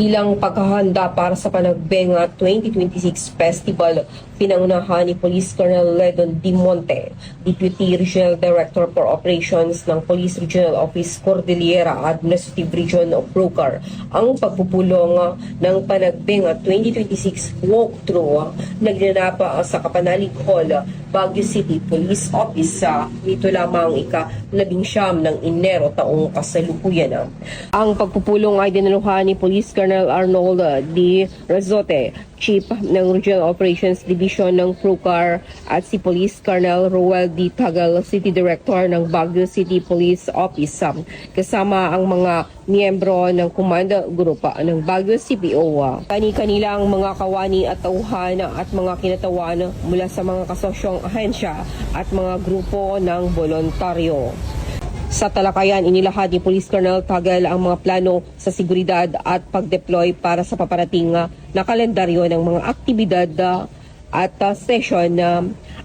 Bilang paghahanda para sa Panagbenga 2026 Festival, pinangunahan ni Police Colonel Ledon D. Monte, Deputy Regional Director for Operations ng Police Regional Office Cordillera Administrative Region of Brocar, ang pagpupulong ng Panagbenga 2026 walkthrough na ginanapa sa Kapanalig Hall, Baguio City Police Office sa nito lamang ika-19 ng Enero taong kasalukuyan. Ang pagpupulong ay dinaluhan ni Police Colonel Arnold D. Rezote, Chief ng Regional Operations Division ng Brocar, at si Police Colonel Roel D. Tagal, City Director ng Baguio City Police Office, kasama ang mga miyembro ng Command Group ng Baguio CPO. Kani-kanilang mga kawani at tauhan at mga kinatawan mula sa mga kasosyong ahensya at mga grupo ng voluntaryo. Sa talakayan, inilahad ni Police Colonel Tagal ang mga plano sa seguridad at pag-deploy para sa paparating na kalendaryo ng mga aktibidad at session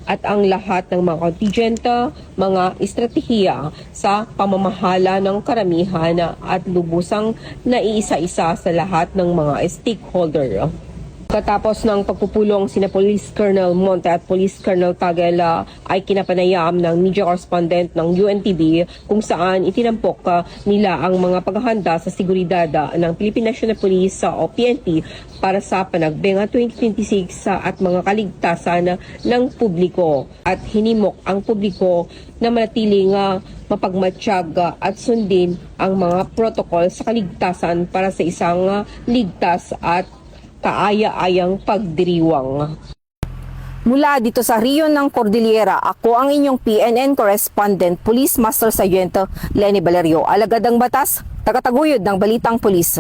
at ang lahat ng mga contingent, mga estratehiya sa pamamahala ng karamihan at lubusang naiisa-isa sa lahat ng mga stakeholder. Katapos ng pagpupulong, sina Police Colonel Monte at Police Colonel Tagal ay kinapanayam ng media correspondent ng UNTV kung saan itinampok nila ang mga paghahanda sa seguridad ng Philippine National Police o PNP para sa Panagbenga 2026 at mga kaligtasan ng publiko, at hinimok ang publiko na manatiling mapagmatsyag at sundin ang mga protocol sa kaligtasan para sa isang ligtas at kaaya-ayang pagdiriwang. Mula dito sa Riyon ng Cordillera, ako ang inyong PNN correspondent, Police Master Sergeant Lenny Valerio, alagad ng batas, tagataguyod ng Balitang Pulis.